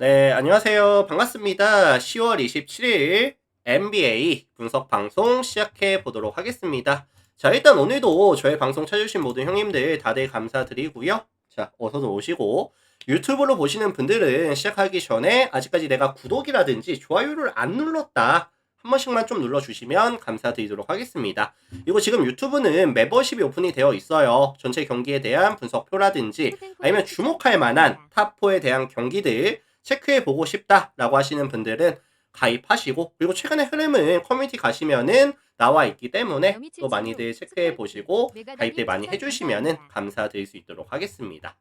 네, 안녕하세요. 반갑습니다. 10월 27일 NBA 분석 방송 시작해 보도록 하겠습니다. 자, 일단 오늘도 저의 방송 찾아주신 모든 형님들 다들 감사드리고요. 자, 어서들 오시고 유튜브로 보시는 분들은 시작하기 전에 아직까지 내가 구독이라든지 좋아요를 안 눌렀다. 한 번씩만 좀 눌러주시면 감사드리도록 하겠습니다. 그리고 지금 유튜브는 멤버십이 오픈이 되어 있어요. 전체 경기에 대한 분석표라든지 아니면 주목할 만한 탑4에 대한 경기들 체크해보고 싶다라고 하시는 분들은 가입하시고, 그리고 최근의 흐름은 커뮤니티 가시면은 나와 있기 때문에 또 많이들 체크해보시고 가입들 많이 해주시면은 감사드릴 수 있도록 하겠습니다.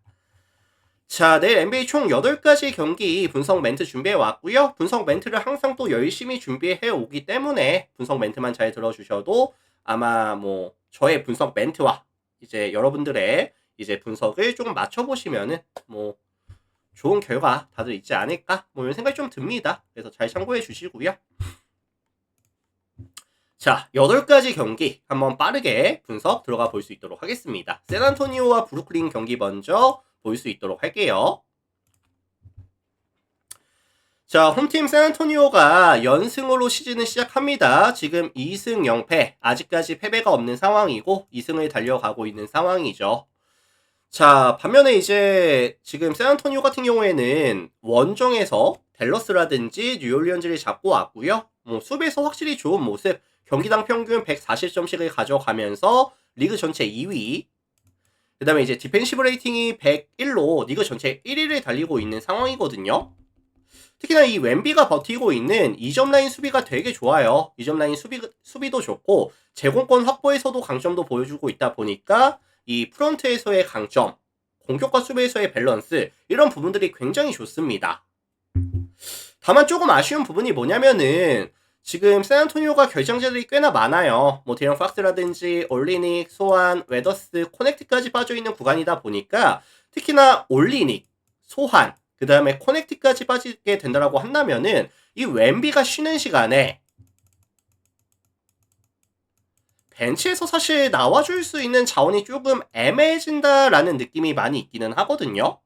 자, 내일 NBA 총 8가지 경기 분석 멘트 준비해 왔고요. 분석 멘트를 항상 또 열심히 준비해 오기 때문에 분석 멘트만 잘 들어주셔도 아마 뭐 저의 분석 멘트와 이제 여러분들의 이제 분석을 조금 맞춰보시면은 뭐 좋은 결과 다들 있지 않을까? 뭐 이런 생각이 좀 듭니다. 그래서 잘 참고해 주시고요. 자, 8가지 경기 한번 빠르게 분석 들어가 볼 수 있도록 하겠습니다. 샌안토니오와 브루클린 경기 먼저 볼 수 있도록 할게요. 자, 홈팀 샌안토니오가 연승으로 시즌을 시작합니다. 지금 2승 0패, 아직까지 패배가 없는 상황이고 2승을 달려가고 있는 상황이죠. 자, 반면에 이제 지금 샌안토니오 같은 경우에는 원정에서 댈러스라든지 뉴올리언즈를 잡고 왔고요. 뭐 수비에서 확실히 좋은 모습, 경기당 평균 140점씩을 가져가면서 리그 전체 2위. 그 다음에 이제 디펜시브 레이팅이 101로 리그 전체 1위를 달리고 있는 상황이거든요. 특히나 이 웸비가 버티고 있는 2점 라인 수비가 되게 좋아요. 2점 라인 수비도 좋고 제공권 확보에서도 강점도 보여주고 있다 보니까 이 프런트에서의 강점, 공격과 수비에서의 밸런스 이런 부분들이 굉장히 좋습니다. 다만 조금 아쉬운 부분이 뭐냐면은 지금 샌안토니오가 결장자들이 꽤나 많아요. 뭐 데런 팍스라든지 올리닉, 소환, 웨더스, 코넥트까지 빠져있는 구간이다 보니까 특히나 올리닉, 소환, 그 다음에 코넥트까지 빠지게 된다라고 한다면은 이 웸비가 쉬는 시간에 벤치에서 사실 나와줄 수 있는 자원이 조금 애매해진다라는 느낌이 많이 있기는 하거든요.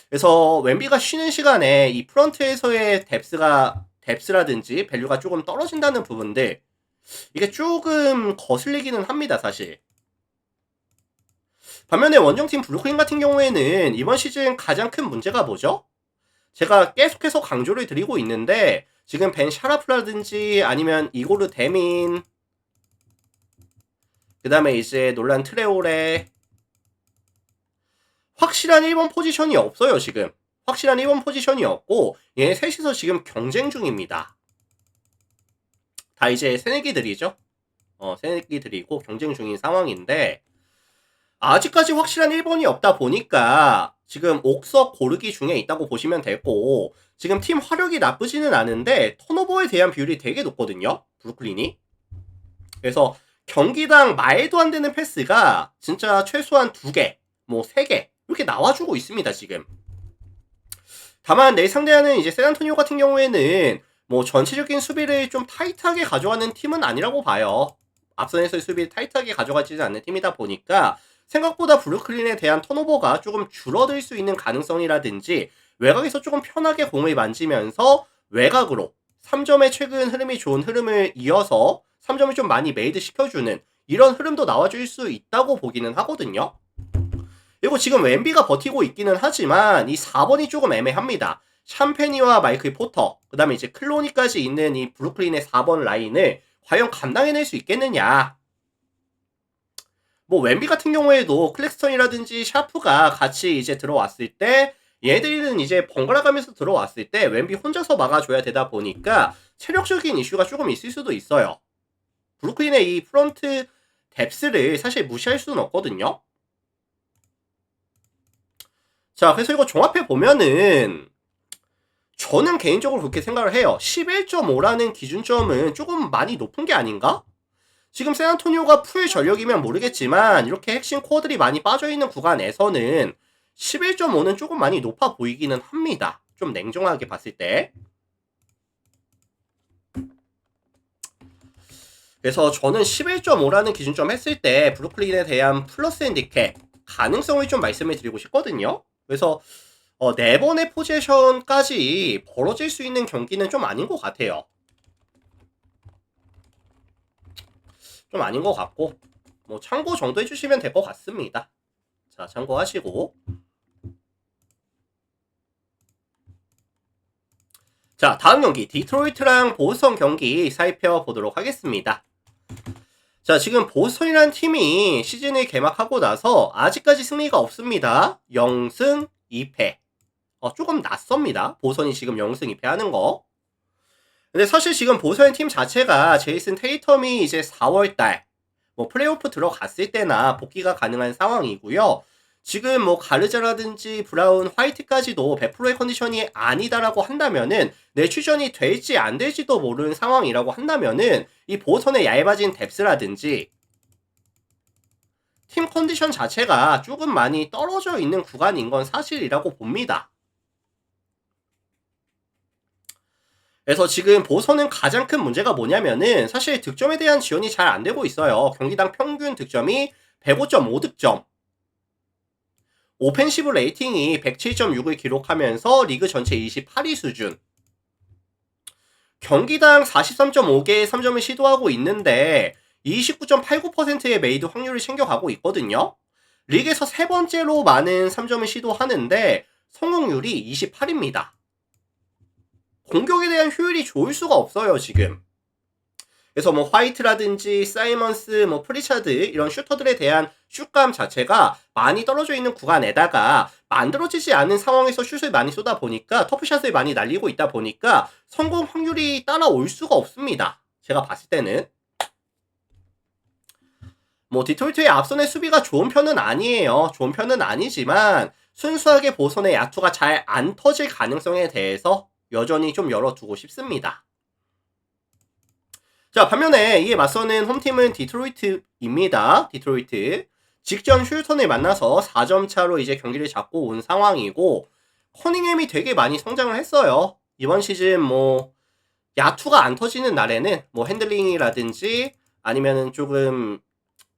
그래서 웸비가 쉬는 시간에 이 프런트에서의 뎁스라든지 밸류가 조금 떨어진다는 부분들 이게 조금 거슬리기는 합니다, 사실. 반면에 원정팀 브루클린 같은 경우에는 이번 시즌 가장 큰 문제가 뭐죠? 제가 계속해서 강조를 드리고 있는데 지금 벤 샤라프라든지 아니면 이고르 데민, 그 다음에 이제 놀란 트레오레, 확실한 1번 포지션이 없어요, 지금. 확실한 1번 포지션이 없고 얘네 셋이서 지금 경쟁 중입니다. 다 이제 새내기들이죠. 새내기들이고 경쟁 중인 상황인데 아직까지 확실한 1번이 없다 보니까 지금 옥석 고르기 중에 있다고 보시면 되고 지금 팀 화력이 나쁘지는 않은데 턴오버에 대한 비율이 되게 높거든요, 브루클린이. 그래서 경기당 말도 안 되는 패스가 진짜 최소한 2개, 뭐 3개 이렇게 나와주고 있습니다, 지금. 다만 내일 상대하는 이제 샌안토니오 같은 경우에는 뭐 전체적인 수비를 좀 타이트하게 가져가는 팀은 아니라고 봐요. 앞선에서의 수비를 타이트하게 가져가지는 않는 팀이다 보니까 생각보다 브루클린에 대한 턴오버가 조금 줄어들 수 있는 가능성이라든지 외곽에서 조금 편하게 공을 만지면서 외곽으로 3점의 최근 흐름이 좋은 흐름을 이어서 3점을 좀 많이 메이드 시켜주는 이런 흐름도 나와줄 수 있다고 보기는 하거든요. 그리고 지금 웸비가 버티고 있기는 하지만 이 4번이 조금 애매합니다. 샴페니와 마이클 포터, 그 다음에 이제 클로니까지 있는 이 브루클린의 4번 라인을 과연 감당해낼 수 있겠느냐. 뭐 웸비 같은 경우에도 클렉스턴이라든지 샤프가 같이 이제 들어왔을 때 얘들은 이제 번갈아 가면서 들어왔을 때 웸비 혼자서 막아줘야 되다 보니까 체력적인 이슈가 조금 있을 수도 있어요. 브루클린의 이 프런트 뎁스를 사실 무시할 수는 없거든요. 자, 그래서 이거 종합해 보면은 저는 개인적으로 그렇게 생각을 해요. 11.5라는 기준점은 조금 많이 높은 게 아닌가? 지금 샌안토니오가 풀 전력이면 모르겠지만 이렇게 핵심 코어들이 많이 빠져있는 구간에서는 11.5는 조금 많이 높아 보이기는 합니다. 좀 냉정하게 봤을 때. 그래서 저는 11.5라는 기준점 했을 때 브루클린에 대한 플러스 핸디캡 가능성을 좀 말씀을 드리고 싶거든요. 그래서 네 번의 포지션까지 벌어질 수 있는 경기는 좀 아닌 것 같아요. 좀 아닌 것 같고, 뭐 참고 정도 해주시면 될 것 같습니다. 자, 참고하시고. 자, 다음 경기 디트로이트랑 보스턴 경기 살펴보도록 하겠습니다. 자, 지금 보스턴이라는 팀이 시즌을 개막하고 나서 아직까지 승리가 없습니다. 0승 2패. 조금 낯섭니다. 보스턴이 지금 0승 2패 하는 거. 근데 사실 지금 보스턴 팀 자체가 제이슨 테이텀이 이제 4월달 뭐 플레이오프 들어갔을 때나 복귀가 가능한 상황이고요. 지금 뭐 가르자라든지 브라운, 화이트까지도 100%의 컨디션이 아니다라고 한다면은 내추전이 될지 안 될지도 모르는 상황이라고 한다면은 이 보선의 얇아진 뎁스라든지 팀 컨디션 자체가 조금 많이 떨어져 있는 구간인 건 사실이라고 봅니다. 그래서 지금 보선은 가장 큰 문제가 뭐냐면은 사실 득점에 대한 지원이 잘 안 되고 있어요. 경기당 평균 득점이 105.5득점. 오펜시브 레이팅이 107.6을 기록하면서 리그 전체 28위 수준. 경기당 43.5개의 3점을 시도하고 있는데 29.89%의 메이드 확률을 챙겨가고 있거든요. 리그에서 세 번째로 많은 3점을 시도하는데 성공률이 28입니다. 공격에 대한 효율이 좋을 수가 없어요, 지금. 그래서 뭐 화이트라든지 사이먼스, 뭐 프리차드 이런 슈터들에 대한 슛감 자체가 많이 떨어져 있는 구간에다가 만들어지지 않은 상황에서 슛을 많이 쏘다 보니까 터프샷을 많이 날리고 있다 보니까 성공 확률이 따라올 수가 없습니다. 제가 봤을 때는. 뭐 디트로이트의 앞선의 수비가 좋은 편은 아니에요. 좋은 편은 아니지만 순수하게 보선의 야투가 잘 안 터질 가능성에 대해서 여전히 좀 열어두고 싶습니다. 자, 반면에 이에 맞서는 홈팀은 디트로이트입니다. 디트로이트. 직전 휴스턴을 만나서 4점 차로 이제 경기를 잡고 온 상황이고 커닝햄이 되게 많이 성장을 했어요. 이번 시즌 뭐 야투가 안 터지는 날에는 뭐 핸들링이라든지 아니면은 조금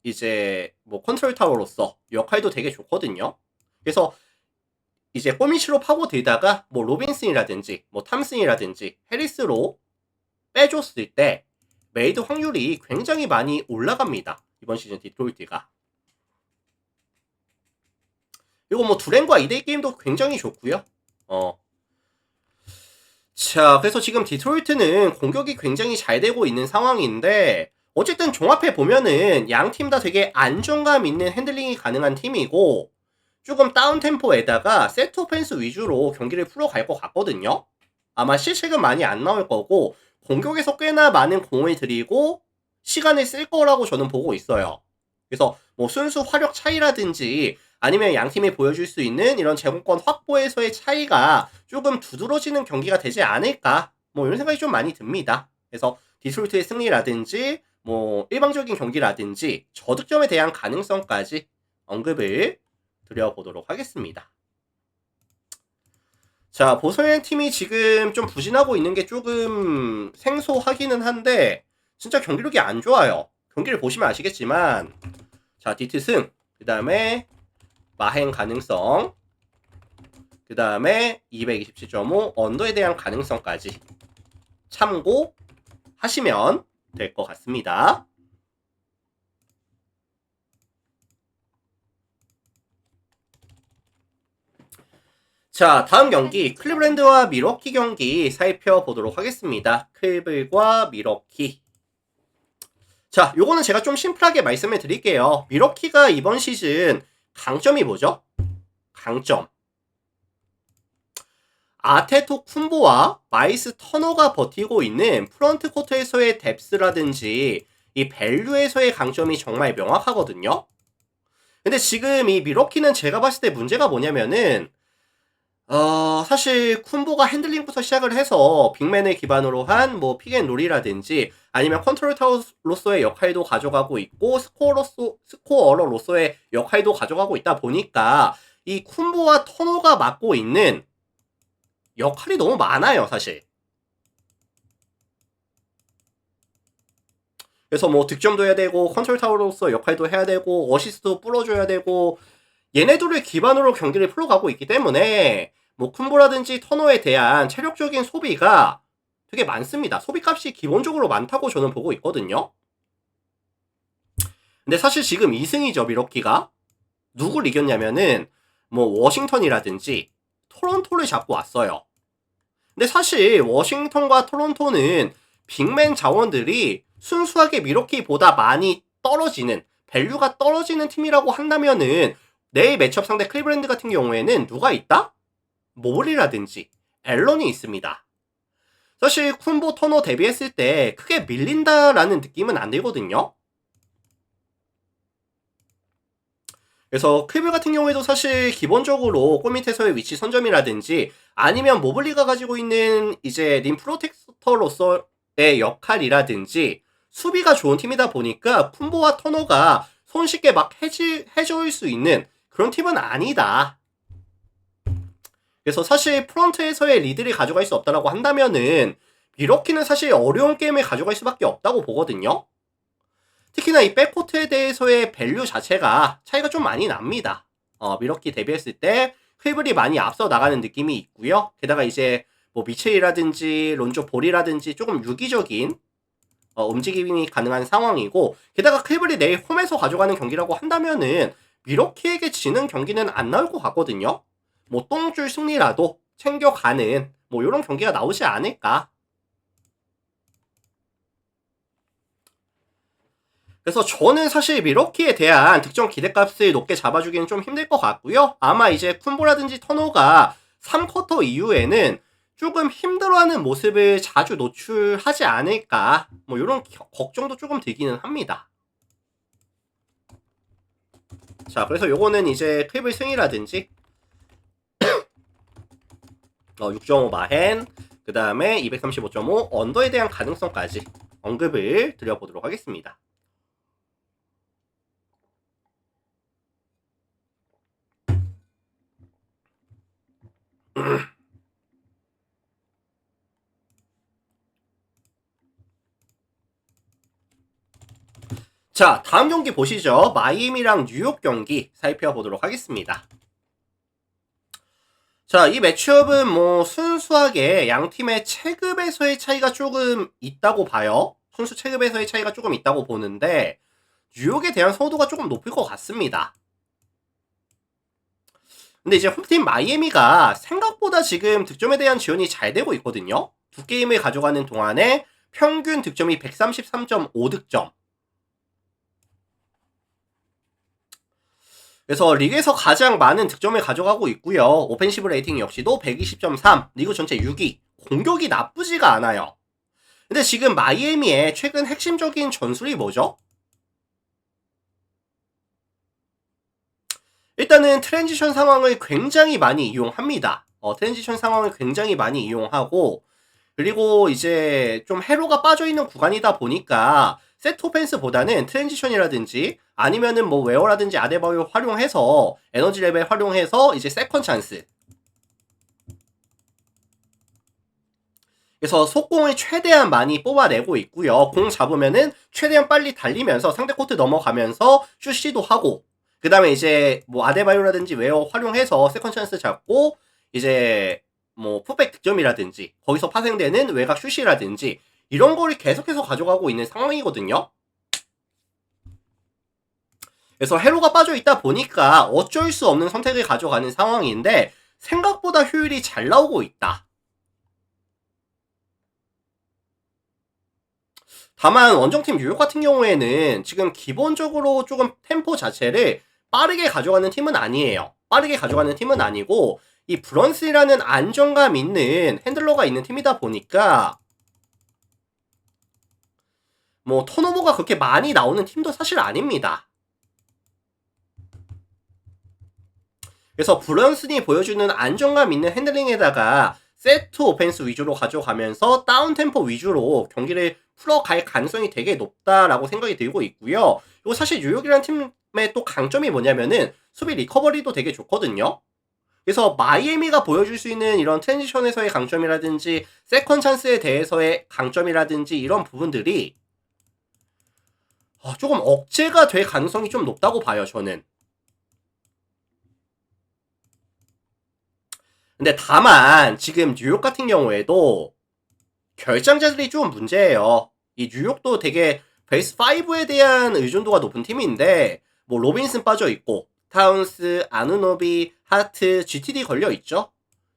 이제 뭐 컨트롤 타워로서 역할도 되게 좋거든요. 그래서 이제 꼬미치로 파고들다가 뭐 로빈슨이라든지 뭐 탐슨이라든지 해리스로 빼줬을 때 메이드 확률이 굉장히 많이 올라갑니다. 이번 시즌 디트로이트가. 그리고 뭐 두렌과 2대2 게임도 굉장히 좋고요. 자, 그래서 지금 디트로이트는 공격이 굉장히 잘 되고 있는 상황인데 어쨌든 종합해 보면은 양 팀 다 되게 안정감 있는 핸들링이 가능한 팀이고 조금 다운 템포에다가 세트 오펜스 위주로 경기를 풀어갈 것 같거든요. 아마 실책은 많이 안 나올 거고 공격에서 꽤나 많은 공을 들이고 시간을 쓸 거라고 저는 보고 있어요. 그래서 뭐 순수 화력 차이라든지 아니면 양 팀이 보여줄 수 있는 이런 제공권 확보에서의 차이가 조금 두드러지는 경기가 되지 않을까 뭐 이런 생각이 좀 많이 듭니다. 그래서 디트로이트의 승리라든지 뭐 일방적인 경기라든지 저득점에 대한 가능성까지 언급을 드려보도록 하겠습니다. 자, 보서현 팀이 지금 좀 부진하고 있는 게 조금 생소하기는 한데 진짜 경기력이 안 좋아요. 경기를 보시면 아시겠지만 자, 디트 승, 그 다음에 마행 가능성, 그 다음에 227.5 언더에 대한 가능성까지 참고하시면 될 것 같습니다. 자, 다음 경기 클리브랜드와 미러키 경기 살펴보도록 하겠습니다. 클블과 미러키. 자, 요거는 제가 좀 심플하게 말씀을 드릴게요. 미러키가 이번 시즌 강점이 뭐죠? 강점. 아테토 쿤보와 마이스 터너가 버티고 있는 프런트 코트에서의 뎁스라든지 이 밸류에서의 강점이 정말 명확하거든요. 근데 지금 이 미러키는 제가 봤을 때 문제가 뭐냐면은 사실 쿤보가 핸들링부터 시작을 해서 빅맨을 기반으로 한 뭐 픽앤롤이라든지 아니면 컨트롤 타워로서의 역할도 가져가고 있고 스코어러로서의 역할도 가져가고 있다 보니까 이 쿤보와 터너가 맡고 있는 역할이 너무 많아요, 사실. 그래서 뭐 득점도 해야 되고 컨트롤 타워로서 역할도 해야 되고 어시스트도 뿌려줘야 되고 얘네들을 기반으로 경기를 풀어가고 있기 때문에 뭐 쿤보라든지 터노에 대한 체력적인 소비가 되게 많습니다. 소비값이 기본적으로 많다고 저는 보고 있거든요. 근데 사실 지금 2승이죠, 미러키가. 누굴 이겼냐면은 뭐 워싱턴이라든지 토론토를 잡고 왔어요. 근데 사실 워싱턴과 토론토는 빅맨 자원들이 순수하게 미러키보다 많이 떨어지는, 밸류가 떨어지는 팀이라고 한다면은 내일 매치업 상대 클리브랜드 같은 경우에는 누가 있다? 모블이라든지 앨런이 있습니다. 사실 쿤보 터너 데뷔했을 때 크게 밀린다라는 느낌은 안 들거든요. 그래서 클리브 같은 경우에도 사실 기본적으로 골 밑에서의 위치 선점이라든지 아니면 모블리가 가지고 있는 이제 림 프로텍터로서의 역할이라든지 수비가 좋은 팀이다 보니까 쿤보와 터너가 손쉽게 막 해줄 수 있는 그런 팀은 아니다. 그래서 사실 프런트에서의 리드를 가져갈 수 없다라고 한다면은 미러키는 사실 어려운 게임을 가져갈 수밖에 없다고 보거든요. 특히나 이 백코트에 대해서의 밸류 자체가 차이가 좀 많이 납니다. 미러키 데뷔했을 때 휘블이 많이 앞서 나가는 느낌이 있고요. 게다가 이제 뭐 미첼이라든지 론조 볼이라든지 조금 유기적인 움직임이 가능한 상황이고, 게다가 휘블이 내일 홈에서 가져가는 경기라고 한다면은 미러키에게 지는 경기는 안 나올 것 같거든요. 뭐 똥줄 승리라도 챙겨가는 뭐 이런 경기가 나오지 않을까. 그래서 저는 사실 미러키에 대한 득점 기대값을 높게 잡아주기는 좀 힘들 것 같고요. 아마 이제 쿤보라든지 터노가 3쿼터 이후에는 조금 힘들어하는 모습을 자주 노출하지 않을까, 뭐 이런 걱정도 조금 들기는 합니다. 자, 그래서 요거는 이제 클립을 승이라든지 6.5 마헨, 그 다음에 235.5 언더에 대한 가능성까지 언급을 드려보도록 하겠습니다. 자, 다음 경기 보시죠. 마이애미랑 뉴욕 경기 살펴보도록 하겠습니다. 자, 이 매치업은 뭐 순수하게 양 팀의 체급에서의 차이가 조금 있다고 봐요. 순수 체급에서의 차이가 조금 있다고 보는데 뉴욕에 대한 선호도가 조금 높을 것 같습니다. 근데 이제 홈팀 마이애미가 생각보다 지금 득점에 대한 지원이 잘 되고 있거든요. 두 게임을 가져가는 동안에 평균 득점이 133.5득점. 그래서 리그에서 가장 많은 득점을 가져가고 있고요. 오펜시브 레이팅 역시도 120.3, 리그 전체 6위. 공격이 나쁘지가 않아요. 근데 지금 마이애미의 최근 핵심적인 전술이 뭐죠? 일단은 트랜지션 상황을 굉장히 많이 이용합니다. 트랜지션 상황을 굉장히 많이 이용하고, 그리고 이제 좀 해로가 빠져있는 구간이다 보니까 세트 오펜스보다는 트랜지션이라든지 아니면은 뭐 웨어라든지 아데바요를 활용해서 에너지 레벨 활용해서 이제 세컨 찬스, 그래서 속공을 최대한 많이 뽑아내고 있고요. 공 잡으면은 최대한 빨리 달리면서 상대 코트 넘어가면서 슛 시도하고, 그 다음에 이제 뭐 아데바요라든지 웨어 활용해서 세컨 찬스 잡고 이제 뭐 풋백 득점이라든지 거기서 파생되는 외곽 슛이라든지 이런 거를 계속해서 가져가고 있는 상황이거든요. 그래서 해로가 빠져 있다 보니까 어쩔 수 없는 선택을 가져가는 상황인데 생각보다 효율이 잘 나오고 있다. 다만 원정팀 뉴욕 같은 경우에는 지금 기본적으로 조금 템포 자체를 빠르게 가져가는 팀은 아니에요. 빠르게 가져가는 팀은 아니고 이 브런슨이라는 안정감 있는 핸들러가 있는 팀이다 보니까 뭐 턴오버가 그렇게 많이 나오는 팀도 사실 아닙니다. 그래서 브런슨이 보여주는 안정감 있는 핸들링에다가 세트 오펜스 위주로 가져가면서 다운템포 위주로 경기를 풀어갈 가능성이 되게 높다라고 생각이 들고 있고요. 그리고 사실 뉴욕이라는 팀의 또 강점이 뭐냐면은 수비 리커버리도 되게 좋거든요. 그래서 마이애미가 보여줄 수 있는 이런 트랜지션에서의 강점이라든지 세컨 찬스에 대해서의 강점이라든지 이런 부분들이 조금 억제가 될 가능성이 좀 높다고 봐요, 저는. 근데 다만 지금 뉴욕 같은 경우에도 결장자들이 좀 문제예요. 이 뉴욕도 되게 베이스 5에 대한 의존도가 높은 팀인데 뭐 로빈슨 빠져 있고 타운스, 아누노비, 하트, GTD 걸려 있죠.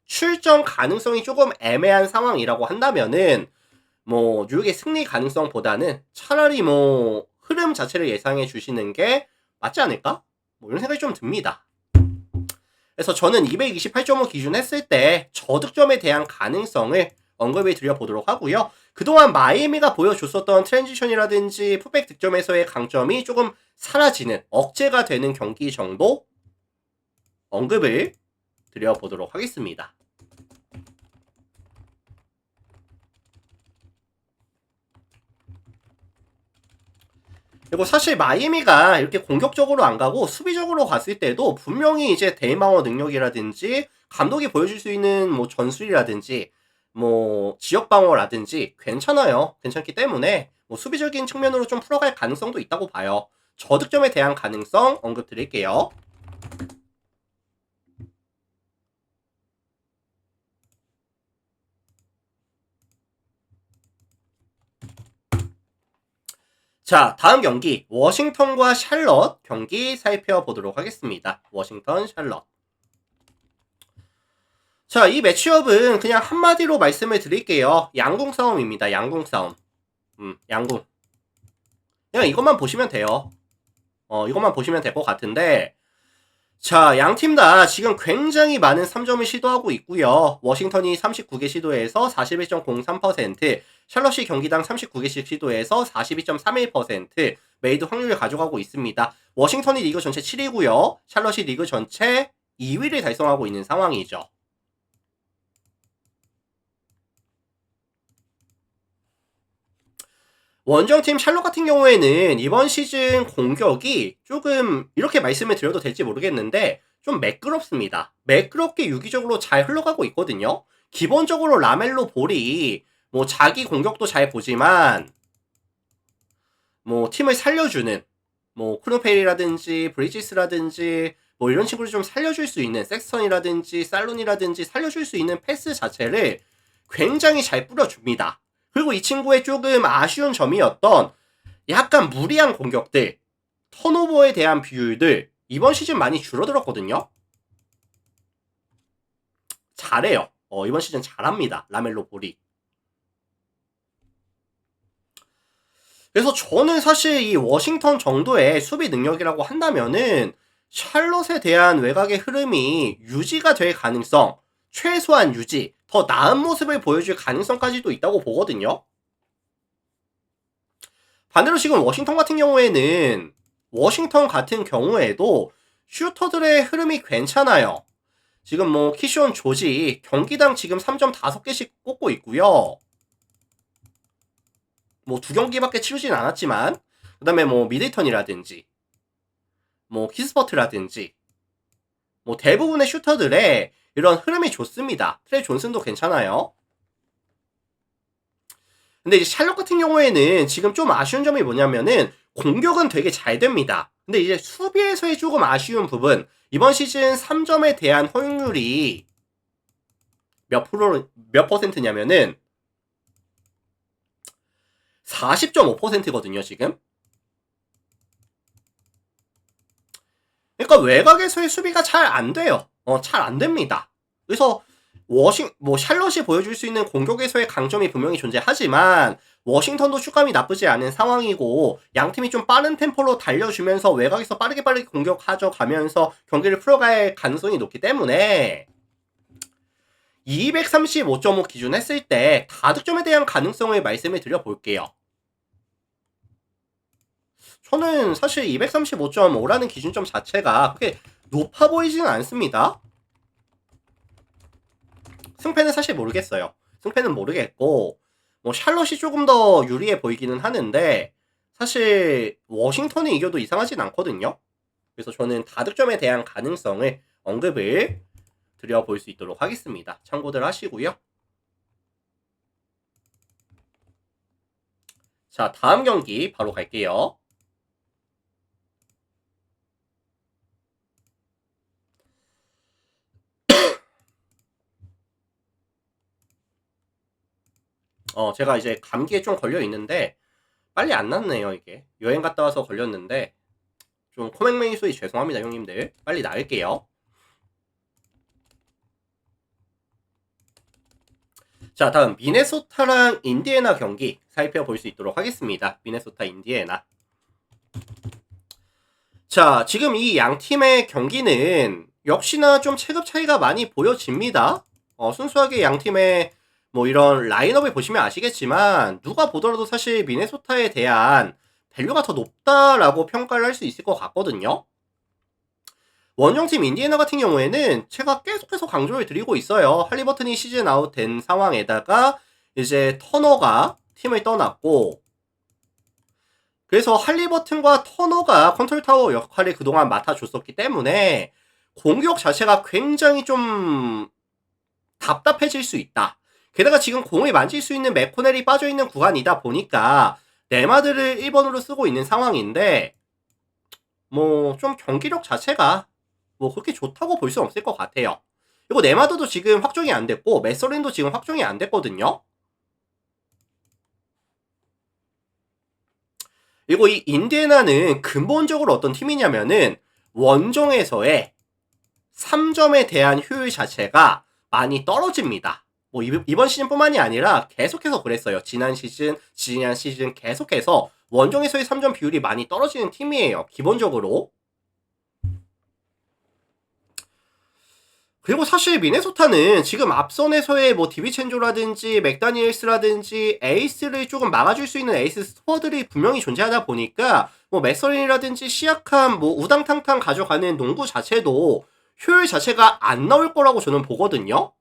출전 가능성이 조금 애매한 상황이라고 한다면은 뭐 뉴욕의 승리 가능성보다는 차라리 뭐 흐름 자체를 예상해 주시는 게 맞지 않을까? 뭐 이런 생각이 좀 듭니다. 그래서 저는 228.5 기준 했을 때 저득점에 대한 가능성을 언급을 드려보도록 하고요. 그동안 마이애미가 보여줬었던 트랜지션이라든지 풋백 득점에서의 강점이 조금 사라지는 억제가 되는 경기 정도 언급을 드려보도록 하겠습니다. 그리고 사실 마이애미가 이렇게 공격적으로 안 가고 수비적으로 갔을 때도 분명히 이제 데이마워 능력이라든지 감독이 보여줄 수 있는 뭐 전술이라든지 뭐 지역 방어라든지 괜찮아요. 괜찮기 때문에 뭐 수비적인 측면으로 좀 풀어갈 가능성도 있다고 봐요. 저득점에 대한 가능성 언급 드릴게요. 자, 다음 경기 워싱턴과 샬럿 경기 살펴보도록 하겠습니다. 워싱턴, 샬럿. 자, 이 매치업은 그냥 한마디로 말씀을 드릴게요. 양궁 싸움입니다. 양궁 싸움. 양궁. 그냥 이것만 보시면 돼요. 이것만 보시면 될 것 같은데, 자, 양 팀 다 지금 굉장히 많은 3점을 시도하고 있고요. 워싱턴이 39개 시도해서 41.03%, 샬럿이 경기당 39개씩 시도해서 42.31%, 메이드 확률을 가져가고 있습니다. 워싱턴이 리그 전체 7위고요. 샬럿이 리그 전체 2위를 달성하고 있는 상황이죠. 원정팀 샬롯 같은 경우에는 이번 시즌 공격이 조금 이렇게 말씀을 드려도 될지 모르겠는데 좀 매끄럽습니다. 매끄럽게 유기적으로 잘 흘러가고 있거든요. 기본적으로 라멜로 볼이 뭐 자기 공격도 잘 보지만 뭐 팀을 살려주는 뭐 크루페이라든지 브리지스라든지 뭐 이런 친구를 좀 살려줄 수 있는 섹스턴이라든지 살론이라든지 살려줄 수 있는 패스 자체를 굉장히 잘 뿌려줍니다. 그리고 이 친구의 조금 아쉬운 점이었던 약간 무리한 공격들, 턴오버에 대한 비율들 이번 시즌 많이 줄어들었거든요. 잘해요. 이번 시즌 잘합니다. 라멜로 볼이. 그래서 저는 사실 이 워싱턴 정도의 수비 능력이라고 한다면은 샬롯에 대한 외곽의 흐름이 유지가 될 가능성, 최소한 유지, 더 나은 모습을 보여줄 가능성까지도 있다고 보거든요. 반대로 지금 워싱턴 같은 경우에는 워싱턴 같은 경우에도 슈터들의 흐름이 괜찮아요. 지금 뭐 키시온 조지 경기당 지금 3점 5개씩 꽂고 있고요. 뭐 2경기밖에 치르진 않았지만 그 다음에 뭐 미들턴이라든지 뭐 키스퍼트라든지 뭐 대부분의 슈터들의 이런 흐름이 좋습니다. 트레이 존슨도 괜찮아요. 근데 이제 샬롯 같은 경우에는 지금 좀 아쉬운 점이 뭐냐면은 공격은 되게 잘 됩니다. 근데 이제 수비에서의 조금 아쉬운 부분, 이번 시즌 3점에 대한 허용률이 몇 퍼센트냐면은 40.5%거든요, 지금. 그러니까 외곽에서의 수비가 잘 안 돼요. 잘 안 됩니다. 그래서 뭐 샬럿이 보여줄 수 있는 공격에서의 강점이 분명히 존재하지만 워싱턴도 슛감이 나쁘지 않은 상황이고 양팀이 좀 빠른 템포로 달려주면서 외곽에서 빠르게 공격하져 가면서 경기를 풀어갈 가능성이 높기 때문에 235.5 기준 했을 때 다득점에 대한 가능성을 말씀을 드려볼게요. 저는 사실 235.5라는 기준점 자체가 그렇게 높아 보이지는 않습니다. 승패는 사실 모르겠어요. 승패는 모르겠고 뭐 샬럿이 조금 더 유리해 보이기는 하는데 사실 워싱턴이 이겨도 이상하진 않거든요. 그래서 저는 다득점에 대한 가능성을 언급을 드려볼 수 있도록 하겠습니다. 참고들 하시고요. 자, 다음 경기 바로 갈게요. 제가 이제 감기에 좀 걸려 있는데 빨리 안 낫네요, 이게. 여행 갔다 와서 걸렸는데 좀 코맹맹이 소리 죄송합니다, 형님들. 빨리 나을게요. 자, 다음 미네소타랑 인디애나 경기 살펴볼 수 있도록 하겠습니다. 미네소타, 인디애나. 자, 지금 이 양 팀의 경기는 역시나 좀 체급 차이가 많이 보여집니다. 순수하게 양 팀의 뭐 이런 라인업을 보시면 아시겠지만 누가 보더라도 사실 미네소타에 대한 밸류가 더 높다라고 평가를 할 수 있을 것 같거든요. 원정팀 인디애나 같은 경우에는 제가 계속해서 강조를 드리고 있어요. 할리버튼이 시즌 아웃 된 상황에다가 이제 터너가 팀을 떠났고, 그래서 할리버튼과 터너가 컨트롤 타워 역할을 그동안 맡아줬었기 때문에 공격 자체가 굉장히 좀 답답해질 수 있다. 게다가 지금 공을 만질 수 있는 맥코넬이 빠져있는 구간이다 보니까 네마드를 1번으로 쓰고 있는 상황인데 뭐 좀 경기력 자체가 뭐 그렇게 좋다고 볼 수 없을 것 같아요. 그리고 네마드도 지금 확정이 안 됐고 메서린도 지금 확정이 안 됐거든요. 그리고 이 인디애나는 근본적으로 어떤 팀이냐면은 원정에서의 3점에 대한 효율 자체가 많이 떨어집니다. 뭐 이번 시즌뿐만이 아니라 계속해서 그랬어요. 지난 시즌 계속해서 원정에서의 3점 비율이 많이 떨어지는 팀이에요. 기본적으로. 그리고 사실 미네소타는 지금 앞선에서의 뭐 디비첸조라든지 맥다니엘스라든지 에이스를 조금 막아줄 수 있는 에이스 스토어들이 분명히 존재하다 보니까 뭐 맥서린이라든지 시약함 뭐 우당탕탕 가져가는 농구 자체도 효율 자체가 안 나올 거라고 저는 보거든요.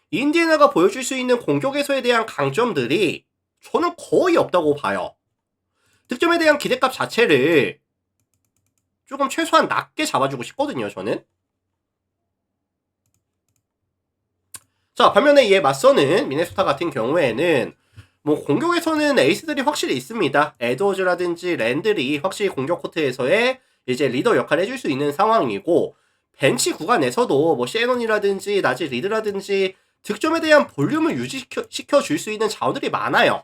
인디애나가 보여줄 수 있는 공격에서에 대한 강점들이 저는 거의 없다고 봐요. 득점에 대한 기대값 자체를 조금 최소한 낮게 잡아주고 싶거든요, 저는. 자, 반면에 이에 맞서는 미네소타 같은 경우에는 뭐 공격에서는 에이스들이 확실히 있습니다. 에드워즈라든지 랜들이 확실히 공격 코트에서의 이제 리더 역할을 해줄 수 있는 상황이고, 벤치 구간에서도 뭐 셰논이라든지 나지 리드라든지 득점에 대한 볼륨을 유지시켜 줄 수 있는 자원들이 많아요.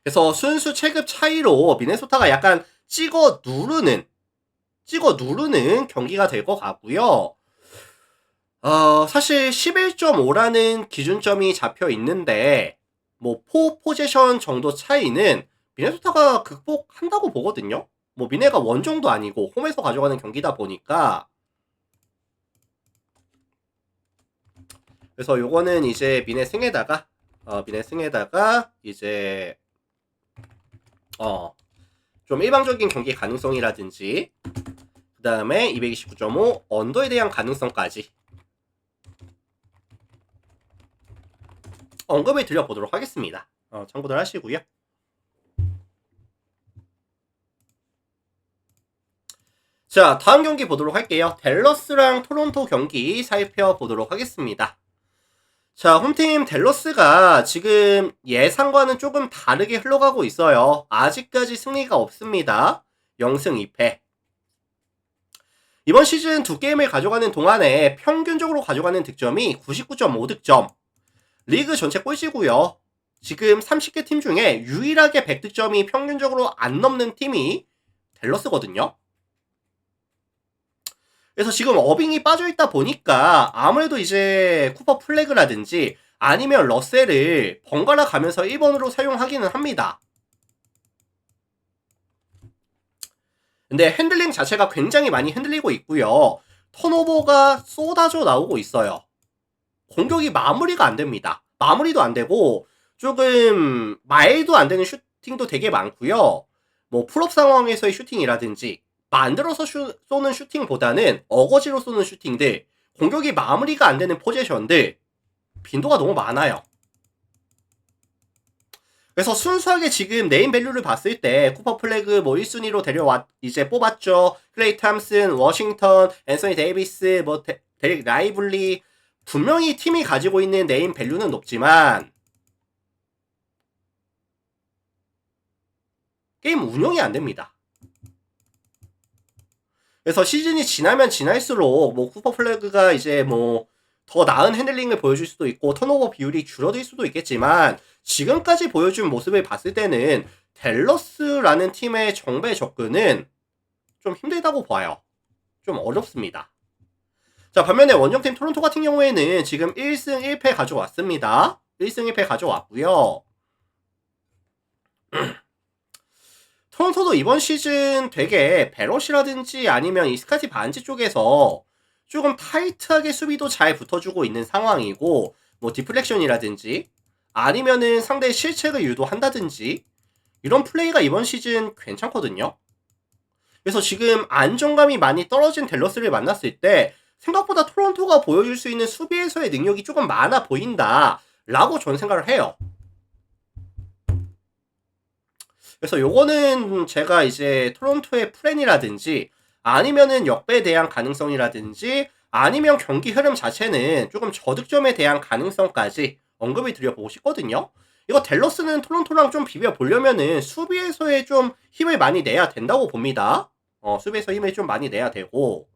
그래서 순수 체급 차이로 미네소타가 약간 찍어 누르는 경기가 될 것 같고요. 사실 11.5라는 기준점이 잡혀 있는데 뭐 4포지션 정도 차이는 미네소타가 극복한다고 보거든요. 뭐 미네가 원정도 아니고 홈에서 가져가는 경기다 보니까, 그래서 요거는 이제 미네 승에다가 이제 좀 일방적인 경기 가능성이라든지 그 다음에 229.5 언더에 대한 가능성까지 언급을 드려보도록 하겠습니다. 참고들 하시고요. 자, 다음 경기 보도록 할게요. 댈러스랑 토론토 경기 살펴보도록 하겠습니다. 자, 홈팀 댈러스가 지금 예상과는 조금 다르게 흘러가고 있어요. 아직까지 승리가 없습니다. 0승 2패. 이번 시즌 두 게임을 가져가는 동안에 평균적으로 가져가는 득점이 99.5득점. 리그 전체 꼴찌고요. 지금 30개 팀 중에 유일하게 100득점이 평균적으로 안 넘는 팀이 댈러스거든요. 그래서 지금 어빙이 빠져있다 보니까 아무래도 이제 쿠퍼 플래그라든지 아니면 러셀을 번갈아 가면서 1번으로 사용하기는 합니다. 근데 핸들링 자체가 굉장히 많이 흔들리고 있고요. 턴오버가 쏟아져 나오고 있어요. 공격이 마무리가 안 됩니다. 마무리도 안 되고 조금 말도 안 되는 슈팅도 되게 많고요. 뭐 풀업 상황에서의 슈팅이라든지 만들어서 쏘는 슈팅보다는 어거지로 쏘는 슈팅들, 공격이 마무리가 안 되는 포지션들 빈도가 너무 많아요. 그래서 순수하게 지금 네임 밸류를 봤을 때 쿠퍼 플래그 뭐 1순위로 이제 뽑았죠. 클레이 탐슨, 워싱턴, 앤서니 데이비스, 뭐 데릭 라이블리, 분명히 팀이 가지고 있는 네임 밸류는 높지만 게임 운영이 안 됩니다. 그래서 시즌이 지나면 지날수록 뭐 쿠퍼 플래그가 이제 뭐 더 나은 핸들링을 보여줄 수도 있고 턴오버 비율이 줄어들 수도 있겠지만 지금까지 보여준 모습을 봤을 때는 댈러스라는 팀의 정배 접근은 좀 힘들다고 봐요. 좀 어렵습니다. 자, 반면에 원정팀 토론토 같은 경우에는 지금 1승 1패 가져왔습니다. 1승 1패 가져왔고요. 토론토도 이번 시즌 되게 베럿이라든지 아니면 이 스카티 반지 쪽에서 조금 타이트하게 수비도 잘 붙어주고 있는 상황이고 뭐 디플렉션이라든지 아니면은 상대의 실책을 유도한다든지 이런 플레이가 이번 시즌 괜찮거든요. 그래서 지금 안정감이 많이 떨어진 댈러스를 만났을 때 생각보다 토론토가 보여줄 수 있는 수비에서의 능력이 조금 많아 보인다 라고 저는 생각을 해요. 그래서 요거는 제가 이제 토론토의 플랜이라든지 아니면은 역배에 대한 가능성이라든지 아니면 경기 흐름 자체는 조금 저득점에 대한 가능성까지 언급을 드려보고 싶거든요. 이거 댈러스는 토론토랑 좀 비벼보려면은 수비에서의 좀 힘을 많이 내야 된다고 봅니다. 수비에서 힘을 좀 많이 내야 되고.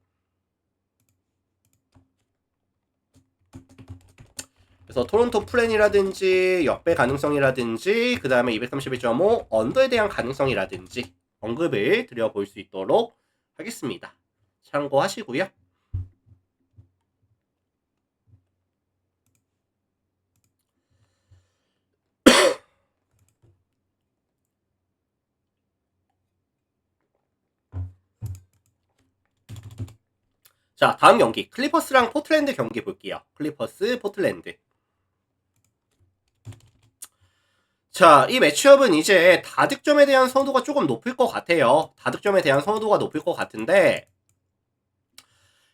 그래서 토론토 플랜이라든지 역배 가능성이라든지 그 다음에 231.5 언더에 대한 가능성이라든지 언급을 드려볼 수 있도록 하겠습니다. 참고하시고요. 자, 다음 경기 클리퍼스랑 포틀랜드 경기 볼게요. 클리퍼스, 포틀랜드. 자, 이 매치업은 이제 다득점에 대한 선호도가 조금 높을 것 같아요. 다득점에 대한 선호도가 높을 것 같은데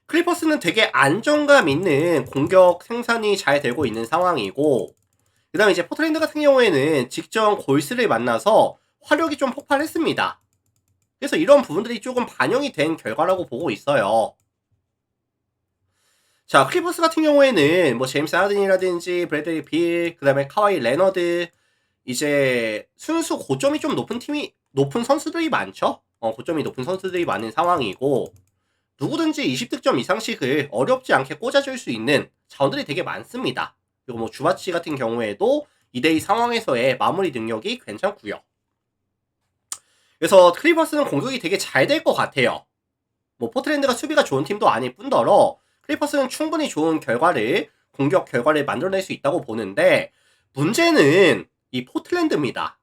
클리퍼스는 되게 안정감 있는 공격 생산이 잘 되고 있는 상황이고 그 다음에 이제 포틀랜드 같은 경우에는 직전 골스를 만나서 화력이 좀 폭발했습니다. 그래서 이런 부분들이 조금 반영이 된 결과라고 보고 있어요. 자, 클리퍼스 같은 경우에는 뭐 제임스 하든이라든지 브래들리 빌, 그 다음에 카와이 레너드 이제 순수 고점이 좀 높은 선수들이 많죠. 고점이 높은 선수들이 많은 상황이고 누구든지 20득점 이상씩을 어렵지 않게 꽂아줄 수 있는 자원들이 되게 많습니다. 그리고 뭐 주바치 같은 경우에도 2대2 상황에서의 마무리 능력이 괜찮고요. 그래서 클리퍼스는 공격이 되게 잘 될 것 같아요. 뭐 포틀랜드가 수비가 좋은 팀도 아닐 뿐더러 클리퍼스는 충분히 좋은 공격 결과를 만들어낼 수 있다고 보는데 문제는 이 포틀랜드입니다.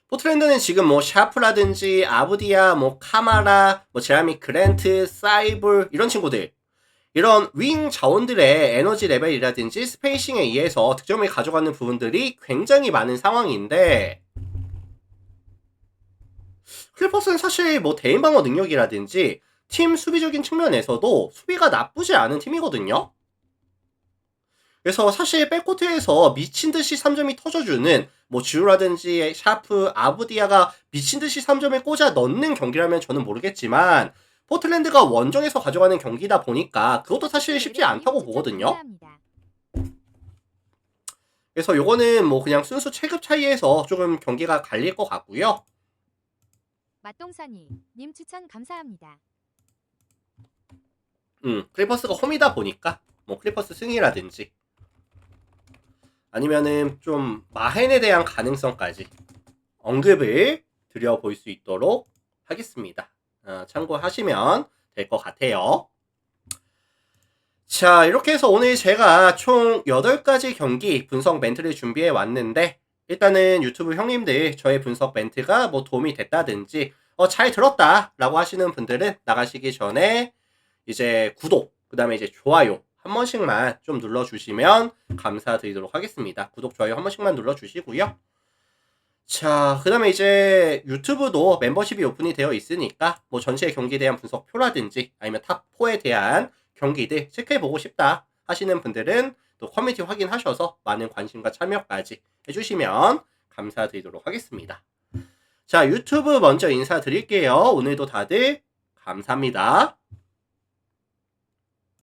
포틀랜드는 지금 뭐 샤프라든지 아부디아, 뭐 카마라, 뭐 제라미 그랜트, 사이볼 이런 친구들 이런 윙 자원들의 에너지 레벨이라든지 스페이싱에 의해서 득점을 가져가는 부분들이 굉장히 많은 상황인데 클리퍼스는 사실 뭐 대인 방어 능력이라든지 팀 수비적인 측면에서도 수비가 나쁘지 않은 팀이거든요. 그래서 사실 백코트에서 미친듯이 3점이 터져주는 뭐 지우라든지 샤프, 아부디아가 미친듯이 3점을 꽂아 넣는 경기라면 저는 모르겠지만 포틀랜드가 원정에서 가져가는 경기다 보니까 그것도 사실 쉽지 않다고 보거든요. 그래서 요거는 뭐 그냥 순수 체급 차이에서 조금 경기가 갈릴 것 같고요. 맛동산이 님 추천 감사합니다. 클리퍼스가 홈이다 보니까 뭐 클리퍼스 승이라든지 아니면은 좀 마헨에 대한 가능성까지 언급을 드려볼 수 있도록 하겠습니다. 참고하시면 될 것 같아요. 자, 이렇게 해서 오늘 제가 총 8가지 경기 분석 멘트를 준비해 왔는데 일단은 유튜브 형님들 저의 분석 멘트가 뭐 도움이 됐다든지 잘 들었다 라고 하시는 분들은 나가시기 전에 이제 구독 그 다음에 이제 좋아요 한 번씩만 좀 눌러주시면 감사드리도록 하겠습니다. 구독 좋아요 한 번씩만 눌러주시고요. 자, 그 다음에 이제 유튜브도 멤버십이 오픈이 되어 있으니까 뭐 전체 경기에 대한 분석표라든지 아니면 탑4에 대한 경기들 체크해보고 싶다 하시는 분들은 또 커뮤니티 확인하셔서 많은 관심과 참여까지 해주시면 감사드리도록 하겠습니다. 자, 유튜브 먼저 인사드릴게요. 오늘도 다들 감사합니다.